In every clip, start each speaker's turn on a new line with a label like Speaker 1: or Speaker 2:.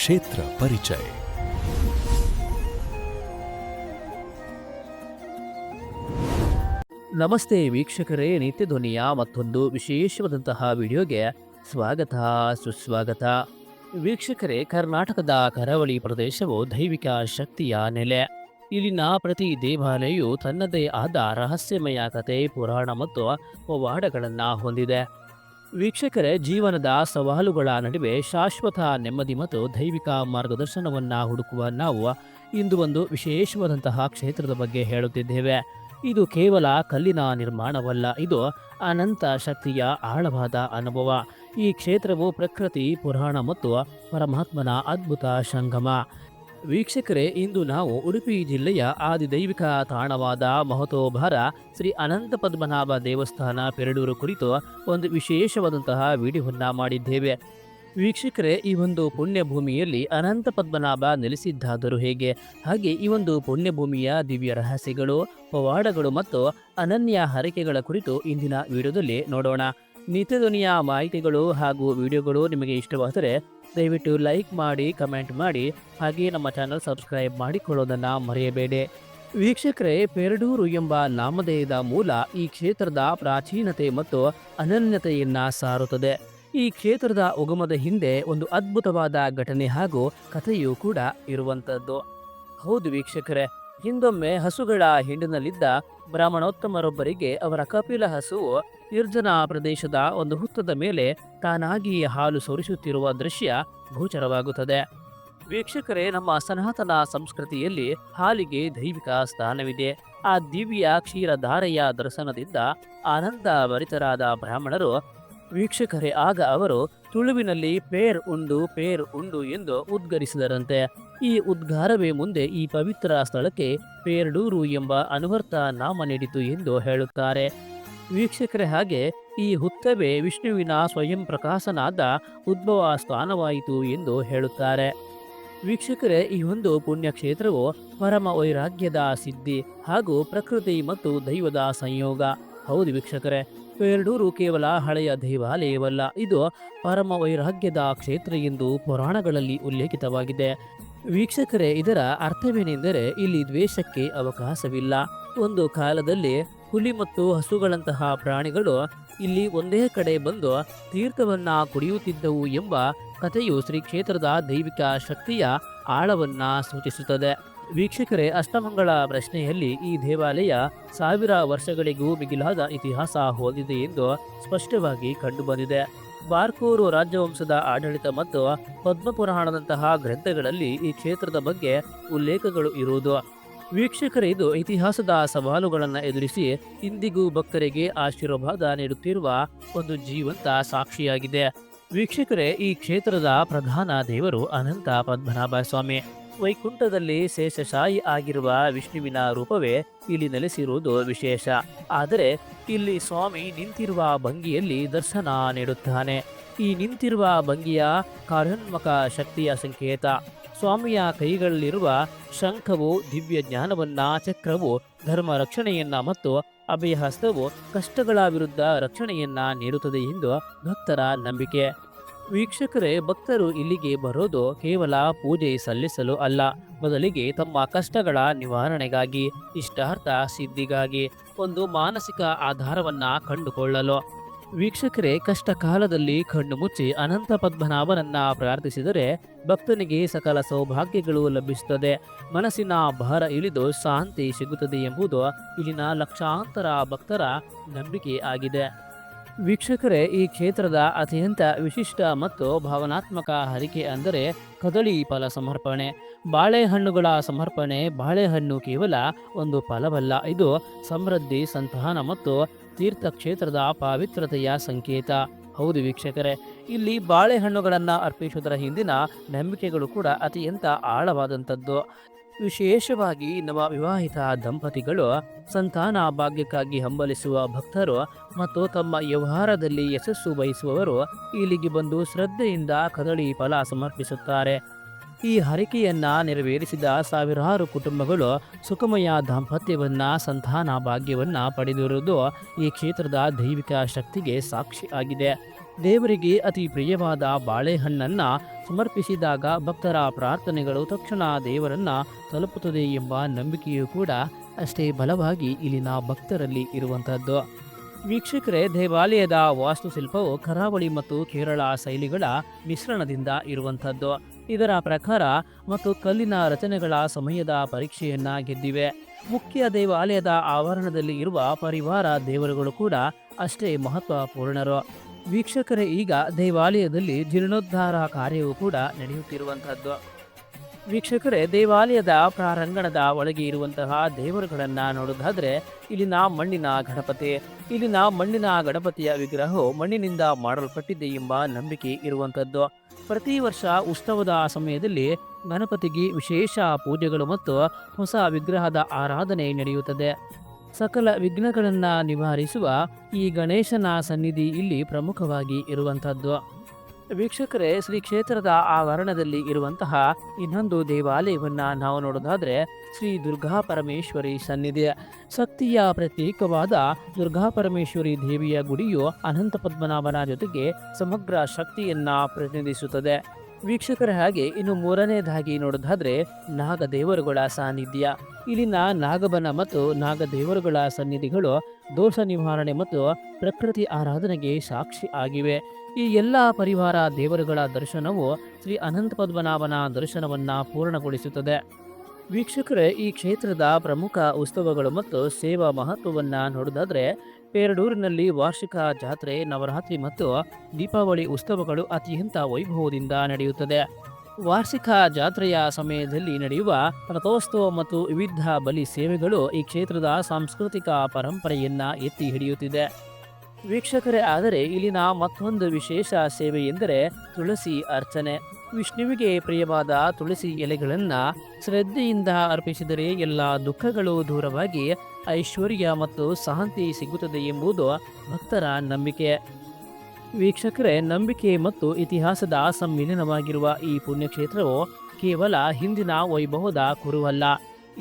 Speaker 1: ಕ್ಷೇತ್ರ ಪರಿಚಯ.
Speaker 2: ನಮಸ್ತೆ ವೀಕ್ಷಕರೇ, ನಿತ್ಯ ಧ್ವನಿಯ ಮತ್ತೊಂದು ವಿಶೇಷವಾದಂತಹ ವಿಡಿಯೋಗೆ ಸ್ವಾಗತ ಸುಸ್ವಾಗತ. ವೀಕ್ಷಕರೇ, ಕರ್ನಾಟಕದ ಕರಾವಳಿ ಪ್ರದೇಶವು ದೈವಿಕ ಶಕ್ತಿಯ ನೆಲೆ. ಇಲ್ಲಿನ ಪ್ರತಿ ದೇವಾಲಯವು ತನ್ನದೇ ಆದ ರಹಸ್ಯಮಯ ಕಥೆ, ಪುರಾಣ ಮತ್ತು ಪವಾಡಗಳನ್ನು ಹೊಂದಿದೆ. ವೀಕ್ಷಕರೇ, ಜೀವನದ ಸವಾಲುಗಳ ನಡುವೆ ಶಾಶ್ವತ ನೆಮ್ಮದಿ ಮತ್ತು ದೈವಿಕ ಮಾರ್ಗದರ್ಶನವನ್ನು ಹುಡುಕುವ ನಾವು ಇಂದು ಒಂದು ವಿಶೇಷವಾದಂತಹ ಕ್ಷೇತ್ರದ ಬಗ್ಗೆ ಹೇಳುತ್ತಿದ್ದೇವೆ. ಇದು ಕೇವಲ ಕಲ್ಲಿನ ನಿರ್ಮಾಣವಲ್ಲ, ಇದು ಅನಂತ ಶಕ್ತಿಯ ಆಳವಾದ ಅನುಭವ. ಈ ಕ್ಷೇತ್ರವು ಪ್ರಕೃತಿ, ಪುರಾಣ ಮತ್ತು ಪರಮಾತ್ಮನ ಅದ್ಭುತ ಸಂಗಮ. ವೀಕ್ಷಕರೇ, ಇಂದು ನಾವು ಉಡುಪಿ ಜಿಲ್ಲೆಯ ಆದಿದೈವಿಕ ತಾಣವಾದ ಮಹತೋಬಾರ ಶ್ರೀ ಅನಂತ ಪದ್ಮನಾಭ ದೇವಸ್ಥಾನ ಪೆರಡೂರು ಕುರಿತು ಒಂದು ವಿಶೇಷವಾದಂತಹ ವಿಡಿಯೋವನ್ನು ಮಾಡಿದ್ದೇವೆ. ವೀಕ್ಷಕರೇ, ಈ ಒಂದು ಪುಣ್ಯಭೂಮಿಯಲ್ಲಿ ಅನಂತ ಪದ್ಮನಾಭ ನೆಲೆಸಿದ್ದಾದರೂ ಹೇಗೆ, ಹಾಗೆ ಈ ಒಂದು ಪುಣ್ಯಭೂಮಿಯ ದಿವ್ಯ ರಹಸ್ಯಗಳು, ಪವಾಡಗಳು ಮತ್ತು ಅನನ್ಯ ಹರಕೆಗಳ ಕುರಿತು ಇಂದಿನ ವಿಡಿಯೋದಲ್ಲಿ ನೋಡೋಣ. ನಿತ್ಯಧ್ವನಿಯ ಮಾಹಿತಿಗಳು ಹಾಗೂ ವಿಡಿಯೋಗಳು ನಿಮಗೆ ಇಷ್ಟವಾದರೆ ದಯವಿಟ್ಟು ಲೈಕ್ ಮಾಡಿ, ಕಮೆಂಟ್ ಮಾಡಿ, ಹಾಗೆ ನಮ್ಮ ಚಾನಲ್ ಸಬ್ಸ್ಕ್ರೈಬ್ ಮಾಡಿಕೊಳ್ಳೋದನ್ನು ಮರೆಯಬೇಡಿ. ವೀಕ್ಷಕರೇ, ಪೆರಡೂರು ಎಂಬ ನಾಮಧೇಯದ ಮೂಲ ಈ ಕ್ಷೇತ್ರದ ಪ್ರಾಚೀನತೆ ಮತ್ತು ಅನನ್ಯತೆಯನ್ನು ಸಾರುತ್ತದೆ. ಈ ಕ್ಷೇತ್ರದ ಉಗಮದ ಹಿಂದೆ ಒಂದು ಅದ್ಭುತವಾದ ಘಟನೆ ಹಾಗೂ ಕಥೆಯೂ ಕೂಡ ಇರುವಂಥದ್ದು. ಹೌದು ವೀಕ್ಷಕರೇ, ಹಿಂದೊಮ್ಮೆ ಹಸುಗಳ ಹಿಂಡಿನಲ್ಲಿದ್ದ ಬ್ರಾಹ್ಮಣೋತ್ತಮರೊಬ್ಬರಿಗೆ ಅವರ ಕಪಿಲ ಹಸುವು ನಿರ್ಜನ ಪ್ರದೇಶದ ಒಂದು ಹುತ್ತದ ಮೇಲೆ ತಾನಾಗಿ ಹಾಲು ಸೋರಿಸುತ್ತಿರುವ ದೃಶ್ಯ ಗೋಚರವಾಗುತ್ತದೆ. ವೀಕ್ಷಕರೇ, ನಮ್ಮ ಸನಾತನ ಸಂಸ್ಕೃತಿಯಲ್ಲಿ ಹಾಲಿಗೆ ದೈವಿಕ ಸ್ಥಾನವಿದೆ. ಆ ದಿವ್ಯ ಕ್ಷೀರಧಾರೆಯ ದರ್ಶನದಿಂದ ಆನಂದ ಭರಿತರಾದ ಬ್ರಾಹ್ಮಣರು, ವೀಕ್ಷಕರೇ, ಆಗ ಅವರು ತುಳುವಿನಲ್ಲಿ ಪೇರ್ ಉಂಡು ಎಂದು ಉದ್ಗರಿಸಿದರಂತೆ. ಈ ಉದ್ಗಾರವೇ ಮುಂದೆ ಈ ಪವಿತ್ರ ಸ್ಥಳಕ್ಕೆ ಪೇರಡೂರು ಎಂಬ ಅನುವರ್ತ ನಾಮ ನೀಡಿತು ಎಂದು ಹೇಳುತ್ತಾರೆ. ವೀಕ್ಷಕರೇ, ಹಾಗೆ ಈ ಹುತ್ತವೇ ವಿಷ್ಣುವಿನ ಸ್ವಯಂ ಪ್ರಕಾಶನಾದ ಉದ್ಭವ ಸ್ಥಾನವಾಯಿತು ಎಂದು ಹೇಳುತ್ತಾರೆ. ವೀಕ್ಷಕರೇ, ಈ ಒಂದು ಪುಣ್ಯಕ್ಷೇತ್ರವು ಪರಮ ವೈರಾಗ್ಯದ ಸಿದ್ಧಿ ಹಾಗೂ ಪ್ರಕೃತಿ ಮತ್ತು ದೈವದ ಸಂಯೋಗ. ಹೌದು ವೀಕ್ಷಕರೇ, ಪೆರಡೂರು ಕೇವಲ ಹಳೆಯ ದೇವಾಲಯವಲ್ಲ, ಇದು ಪರಮ ವೈರಾಗ್ಯದ ಕ್ಷೇತ್ರ ಎಂದು ಪುರಾಣಗಳಲ್ಲಿ ಉಲ್ಲೇಖಿತವಾಗಿದೆ. ವೀಕ್ಷಕರೇ, ಇದರ ಅರ್ಥವೇನೆಂದರೆ ಇಲ್ಲಿ ದ್ವೇಷಕ್ಕೆ ಅವಕಾಶವಿಲ್ಲ. ಒಂದು ಕಾಲದಲ್ಲಿ ಹುಲಿ ಮತ್ತು ಹಸುಗಳಂತಹ ಪ್ರಾಣಿಗಳು ಇಲ್ಲಿ ಒಂದೇ ಕಡೆ ಬಂದು ತೀರ್ಥವನ್ನ ಕುಡಿಯುತ್ತಿದ್ದವು ಎಂಬ ಕಥೆಯು ಶ್ರೀ ಕ್ಷೇತ್ರದ ದೈವಿಕ ಶಕ್ತಿಯ ಆಳವನ್ನ ಸೂಚಿಸುತ್ತದೆ. ವೀಕ್ಷಕರೇ, ಅಷ್ಟಮಂಗಳ ಪ್ರಶ್ನೆಯಲ್ಲಿ ಈ ದೇವಾಲಯ 1000 ವರ್ಷಗಳಿಗೂ ಮಿಗಿಲಾದ ಇತಿಹಾಸ ಹೊಂದಿದೆ ಎಂದು ಸ್ಪಷ್ಟವಾಗಿ ಕಂಡುಬಂದಿದೆ. ಬಾರ್ಕೂರು ರಾಜವಂಶದ ಆಡಳಿತ ಮತ್ತು ಪದ್ಮಪುರಾಣದಂತಹ ಗ್ರಂಥಗಳಲ್ಲಿ ಈ ಕ್ಷೇತ್ರದ ಬಗ್ಗೆ ಉಲ್ಲೇಖಗಳು ಇರುವುದು. ವೀಕ್ಷಕರೇ, ಇದು ಇತಿಹಾಸದ ಸವಾಲುಗಳನ್ನು ಎದುರಿಸಿ ಇಂದಿಗೂ ಭಕ್ತರಿಗೆ ಆಶೀರ್ವಾದ ನೀಡುತ್ತಿರುವ ಒಂದು ಜೀವಂತ ಸಾಕ್ಷಿಯಾಗಿದೆ. ವೀಕ್ಷಕರೇ, ಈ ಕ್ಷೇತ್ರದ ಪ್ರಧಾನ ದೇವರು ಅನಂತ ಪದ್ಮನಾಭ ಸ್ವಾಮಿ. ವೈಕುಂಠದಲ್ಲಿ ಶೇಷಶಾಯಿ ಆಗಿರುವ ವಿಷ್ಣುವಿನ ರೂಪವೇ ಇಲ್ಲಿ ನೆಲೆಸಿರುವುದು ವಿಶೇಷ. ಆದರೆ ಇಲ್ಲಿ ಸ್ವಾಮಿ ನಿಂತಿರುವ ಭಂಗಿಯಲ್ಲಿ ದರ್ಶನ ನೀಡುತ್ತಾನೆ. ಈ ನಿಂತಿರುವ ಭಂಗಿಯ ಕಾರ್ಯೋನ್ಮುಖ ಶಕ್ತಿಯ ಸಂಕೇತ. ಸ್ವಾಮಿಯ ಕೈಗಳಲ್ಲಿರುವ ಶಂಖವು ದಿವ್ಯ ಜ್ಞಾನವನ್ನ, ಚಕ್ರವು ಧರ್ಮ ರಕ್ಷಣೆಯನ್ನ ಮತ್ತು ಅಭಯಹಸ್ತವು ಕಷ್ಟಗಳ ವಿರುದ್ಧ ರಕ್ಷಣೆಯನ್ನ ನೀಡುತ್ತದೆ ಎಂದು ಭಕ್ತರ ನಂಬಿಕೆ. ವೀಕ್ಷಕರೇ, ಭಕ್ತರು ಇಲ್ಲಿಗೆ ಬರೋದು ಕೇವಲ ಪೂಜೆ ಸಲ್ಲಿಸಲು ಅಲ್ಲ, ಬದಲಿಗೆ ತಮ್ಮ ಕಷ್ಟಗಳ ನಿವಾರಣೆಗಾಗಿ, ಇಷ್ಟಾರ್ಥ ಸಿದ್ಧಿಗಾಗಿ, ಒಂದು ಮಾನಸಿಕ ಆಧಾರವನ್ನ ಕಂಡುಕೊಳ್ಳಲು. ವೀಕ್ಷಕರೇ, ಕಷ್ಟ ಕಾಲದಲ್ಲಿ ಕಣ್ಣು ಮುಚ್ಚಿ ಅನಂತ ಪದ್ಮನಾಭನನ್ನ ಪ್ರಾರ್ಥಿಸಿದರೆ ಭಕ್ತನಿಗೆ ಸಕಲ ಸೌಭಾಗ್ಯಗಳು ಲಭಿಸುತ್ತದೆ, ಮನಸ್ಸಿನ ಭಾರ ಇಳಿದು ಶಾಂತಿ ಸಿಗುತ್ತದೆ ಎಂಬುದು ಇಲ್ಲಿನ ಲಕ್ಷಾಂತರ ಭಕ್ತರ ನಂಬಿಕೆ ಆಗಿದೆ. ವೀಕ್ಷಕರೇ, ಈ ಕ್ಷೇತ್ರದ ಅತ್ಯಂತ ವಿಶಿಷ್ಟ ಮತ್ತು ಭಾವನಾತ್ಮಕ ಹರಿಕೆ ಅಂದರೆ ಕದಳಿ ಫಲ ಸಮರ್ಪಣೆ, ಬಾಳೆಹಣ್ಣುಗಳ ಸಮರ್ಪಣೆ. ಬಾಳೆಹಣ್ಣು ಕೇವಲ ಒಂದು ಫಲವಲ್ಲ, ಇದು ಸಮೃದ್ಧಿ, ಸಂತಾನ ಮತ್ತು ತೀರ್ಥಕ್ಷೇತ್ರದ ಪವಿತ್ರತೆಯ ಸಂಕೇತ. ಹೌದು ವೀಕ್ಷಕರೇ, ಇಲ್ಲಿ ಬಾಳೆಹಣ್ಣುಗಳನ್ನು ಅರ್ಪಿಸುವುದರ ಹಿಂದಿನ ನಂಬಿಕೆಗಳು ಕೂಡ ಅತ್ಯಂತ ಆಳವಾದಂಥದ್ದು. ವಿಶೇಷವಾಗಿ ನವವಿವಾಹಿತ ದಂಪತಿಗಳು, ಸಂತಾನ ಭಾಗ್ಯಕ್ಕಾಗಿ ಹಂಬಲಿಸುವ ಭಕ್ತರು ಮತ್ತು ತಮ್ಮ ವ್ಯವಹಾರದಲ್ಲಿ ಯಶಸ್ಸು ಬಯಸುವವರು ಇಲ್ಲಿಗೆ ಬಂದು ಶ್ರದ್ಧೆಯಿಂದ ಕದಳಿ ಫಲ ಸಮರ್ಪಿಸುತ್ತಾರೆ. ಈ ಹರಕೆಯನ್ನ ನೆರವೇರಿಸಿದ ಸಾವಿರಾರು ಕುಟುಂಬಗಳು ಸುಖಮಯ ದಾಂಪತ್ಯವನ್ನ ಸಂತಾನ ಭಾಗ್ಯವನ್ನ ಪಡೆದಿರುವುದು ಈ ಕ್ಷೇತ್ರದ ದೈವಿಕ ಶಕ್ತಿಗೆ ಸಾಕ್ಷಿ ಆಗಿದೆ. ದೇವರಿಗೆ ಅತಿ ಪ್ರಿಯವಾದ ಬಾಳೆಹಣ್ಣನ್ನ ಸಮರ್ಪಿಸಿದಾಗ ಭಕ್ತರ ಪ್ರಾರ್ಥನೆಗಳು ತಕ್ಷಣ ದೇವರನ್ನ ತಲುಪುತ್ತದೆ ಎಂಬ ನಂಬಿಕೆಯೂ ಕೂಡ ಅಷ್ಟೇ ಬಲವಾಗಿ ಇಲ್ಲಿನ ಭಕ್ತರಲ್ಲಿ ಇರುವಂತಹದ್ದು. ವೀಕ್ಷಕರೇ, ದೇವಾಲಯದ ವಾಸ್ತುಶಿಲ್ಪವು ಕರಾವಳಿ ಮತ್ತು ಕೇರಳ ಶೈಲಿಗಳ ಮಿಶ್ರಣದಿಂದ ಇರುವಂಥದ್ದು. ಇದರ ಪ್ರಕಾರ ಮತ್ತು ಕಲ್ಲಿನ ರಚನೆಗಳ ಸಮಯದ ಪರೀಕ್ಷೆಯನ್ನ ಗೆದ್ದಿವೆ. ಮುಖ್ಯ ದೇವಾಲಯದ ಆವರಣದಲ್ಲಿ ಇರುವ ಪರಿವಾರ ದೇವರುಗಳು ಕೂಡ ಅಷ್ಟೇ ಮಹತ್ವಪೂರ್ಣರು. ವೀಕ್ಷಕರೇ, ಈಗ ದೇವಾಲಯದಲ್ಲಿ ಜೀರ್ಣೋದ್ಧಾರ ಕಾರ್ಯವೂ ಕೂಡ ನಡೆಯುತ್ತಿರುವಂತಹದ್ದು. ವೀಕ್ಷಕರೇ, ದೇವಾಲಯದ ಪ್ರಾರಂಗಣದ ಒಳಗೆ ಇರುವಂತಹ ದೇವರುಗಳನ್ನ ನೋಡೋದಾದ್ರೆ ಇಲ್ಲಿನ ಮಣ್ಣಿನ ಗಣಪತಿಯ ವಿಗ್ರಹವು ಮಣ್ಣಿನಿಂದ ಮಾಡಲ್ಪಟ್ಟಿದೆ ಎಂಬ ನಂಬಿಕೆ ಇರುವಂತದ್ದು. ಪ್ರತಿ ವರ್ಷ ಉತ್ಸವದ ಸಮಯದಲ್ಲಿ ಗಣಪತಿಗೆ ವಿಶೇಷ ಪೂಜೆಗಳು ಮತ್ತು ಹೊಸ ವಿಗ್ರಹದ ಆರಾಧನೆ ನಡೆಯುತ್ತದೆ. ಸಕಲ ವಿಘ್ನಗಳನ್ನ ನಿವಾರಿಸುವ ಈ ಗಣೇಶನ ಸನ್ನಿಧಿ ಇಲ್ಲಿ ಪ್ರಮುಖವಾಗಿ ಇರುವಂತಹದ್ದು. ವೀಕ್ಷಕರೇ, ಶ್ರೀ ಕ್ಷೇತ್ರದ ಆವರಣದಲ್ಲಿ ಇರುವಂತಹ ಇನ್ನೊಂದು ದೇವಾಲಯವನ್ನ ನಾವು ನೋಡೋದಾದ್ರೆ ಶ್ರೀ ದುರ್ಗಾ ಪರಮೇಶ್ವರಿ ಸನ್ನಿಧಿ. ಶಕ್ತಿಯ ಪ್ರತೀಕವಾದ ದುರ್ಗಾ ಪರಮೇಶ್ವರಿ ದೇವಿಯ ಗುಡಿಯು ಅನಂತ ಪದ್ಮನಾಭನ ಜೊತೆಗೆ ಸಮಗ್ರ ಶಕ್ತಿಯನ್ನ ಪ್ರತಿನಿಧಿಸುತ್ತದೆ. ವೀಕ್ಷಕರ ಹಾಗೆ ಇನ್ನು ಮೂರನೇದಾಗಿ ನೋಡೋದಾದ್ರೆ ನಾಗದೇವರುಗಳ ಸಾನ್ನಿಧ್ಯ. ಇಲ್ಲಿನ ನಾಗಬನ ಮತ್ತು ನಾಗದೇವರುಗಳ ಸನ್ನಿಧಿಗಳು ದೋಷ ನಿವಾರಣೆ ಮತ್ತು ಪ್ರಕೃತಿ ಆರಾಧನೆಗೆ ಸಾಕ್ಷಿ ಆಗಿವೆ. ಈ ಎಲ್ಲ ಪರಿವಾರ ದೇವರುಗಳ ದರ್ಶನವು ಶ್ರೀ ಅನಂತ ಪದ್ಮನಾಭನ ದರ್ಶನವನ್ನ ಪೂರ್ಣಗೊಳಿಸುತ್ತದೆ. ವೀಕ್ಷಕರೇ, ಈ ಕ್ಷೇತ್ರದ ಪ್ರಮುಖ ಉತ್ಸವಗಳು ಮತ್ತು ಸೇವಾ ಮಹತ್ವವನ್ನ ನೋಡೋದಾದ್ರೆ ಪೇರಡೂರಿನಲ್ಲಿ ವಾರ್ಷಿಕ ಜಾತ್ರೆ, ನವರಾತ್ರಿ ಮತ್ತು ದೀಪಾವಳಿ ಉತ್ಸವಗಳು ಅತ್ಯಂತ ವೈಭವದಿಂದ ನಡೆಯುತ್ತದೆ. ವಾರ್ಷಿಕ ಜಾತ್ರೆಯ ಸಮಯದಲ್ಲಿ ನಡೆಯುವ ರಥೋತ್ಸವ ಮತ್ತು ವಿವಿಧ ಬಲಿ ಸೇವೆಗಳು ಈ ಕ್ಷೇತ್ರದ ಸಾಂಸ್ಕೃತಿಕ ಪರಂಪರೆಯನ್ನ ಎತ್ತಿ ಹಿಡಿಯುತ್ತಿದೆ. ವೀಕ್ಷಕರೇ, ಆದರೆ ಇಲ್ಲಿನ ಮತ್ತೊಂದು ವಿಶೇಷ ಸೇವೆ ಎಂದರೆ ತುಳಸಿ ಅರ್ಚನೆ. ವಿಷ್ಣುವಿಗೆ ಪ್ರಿಯವಾದ ತುಳಸಿ ಎಲೆಗಳನ್ನ ಶ್ರದ್ಧೆಯಿಂದ ಅರ್ಪಿಸಿದರೆ ಎಲ್ಲ ದುಃಖಗಳು ದೂರವಾಗಿ ಐಶ್ವರ್ಯ ಮತ್ತು ಶಾಂತಿ ಸಿಗುತ್ತದೆ ಎಂಬುದು ಭಕ್ತರ ನಂಬಿಕೆ. ವೀಕ್ಷಕರೇ, ನಂಬಿಕೆ ಮತ್ತು ಇತಿಹಾಸದ ಸಮ್ಮಿಲನವಾಗಿರುವ ಈ ಪುಣ್ಯಕ್ಷೇತ್ರವು ಕೇವಲ ಹಿಂದಿನ ವೈಭವದ ಕುರುವಲ್ಲ,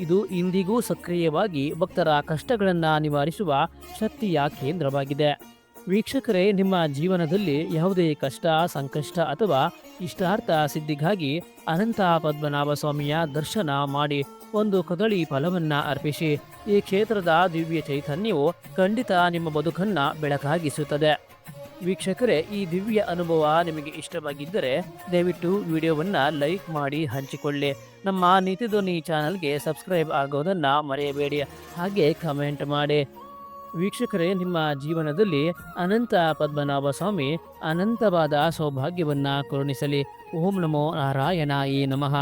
Speaker 2: ಇದು ಇಂದಿಗೂ ಸಕ್ರಿಯವಾಗಿ ಭಕ್ತರ ಕಷ್ಟಗಳನ್ನ ನಿವಾರಿಸುವ ಶಕ್ತಿಯ ಕೇಂದ್ರವಾಗಿದೆ. ವೀಕ್ಷಕರೇ, ನಿಮ್ಮ ಜೀವನದಲ್ಲಿ ಯಾವುದೇ ಕಷ್ಟ, ಸಂಕಷ್ಟ ಅಥವಾ ಇಷ್ಟಾರ್ಥ ಸಿದ್ಧಿಗಾಗಿ ಅನಂತ ಪದ್ಮನಾಭ ಸ್ವಾಮಿಯ ದರ್ಶನ ಮಾಡಿ ಒಂದು ಕದಳಿ ಫಲವನ್ನ ಅರ್ಪಿಸಿ. ಈ ಕ್ಷೇತ್ರದ ದಿವ್ಯ ಚೈತನ್ಯವು ಖಂಡಿತ ನಿಮ್ಮ ಬದುಕನ್ನ ಬೆಳಕಾಗಿಸುತ್ತದೆ. ವೀಕ್ಷಕರೇ, ಈ ದಿವ್ಯ ಅನುಭವ ನಿಮಗೆ ಇಷ್ಟವಾಗಿದ್ದರೆ ದಯವಿಟ್ಟು ವಿಡಿಯೋವನ್ನ ಲೈಕ್ ಮಾಡಿ ಹಂಚಿಕೊಳ್ಳಿ. ನಮ್ಮ ನೀತಿಧ್ವನಿ ಚಾನಲ್ಗೆ ಸಬ್ಸ್ಕ್ರೈಬ್ ಆಗೋದನ್ನ ಮರೆಯಬೇಡಿ, ಹಾಗೆ ಕಮೆಂಟ್ ಮಾಡಿ. ವೀಕ್ಷಕರೇ, ನಿಮ್ಮ ಜೀವನದಲ್ಲಿ ಅನಂತ ಪದ್ಮನಾಭ ಸ್ವಾಮಿ ಅನಂತವಾದ ಸೌಭಾಗ್ಯವನ್ನ ಕರುಣಿಸಲಿ. ಓಂ ನಮೋ ನಾರಾಯಣಾಯ ನಮಃ.